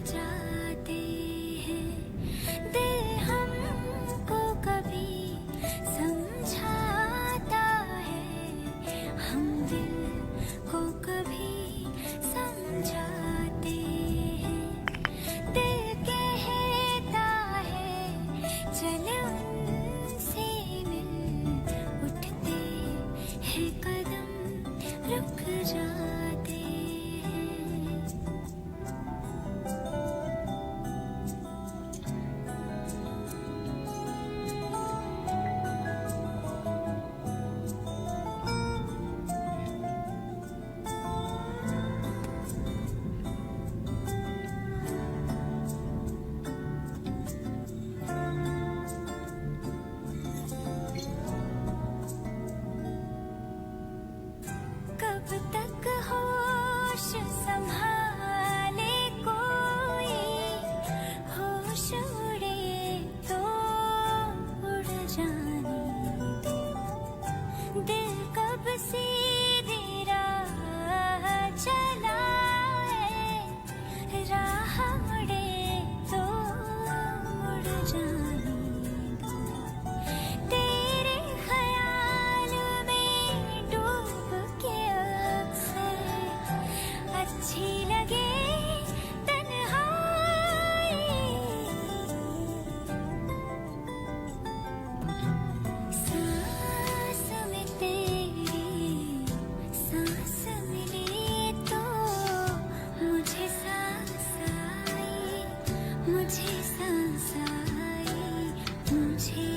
जाते हैं। दिल हमको कभी समझाता है, हम दिल को कभी समझाते हैं। दिल कहता है चल उनसे मिल, उठते हैं कदम रुक जाते हैं। कब तक होश संभाले कोई, होश उड़े तो उड़ जाने दो। दिल कब सीधी राह चलाए, राह मुड़े तो मुड़ जाने दो। तेरे ख्याल में डूब के अक्सर अच्छी लगे तन्हाई, सांस में तेरी सांस मिली तो मुझे सांस आई, मुझे सांस आई, मुझे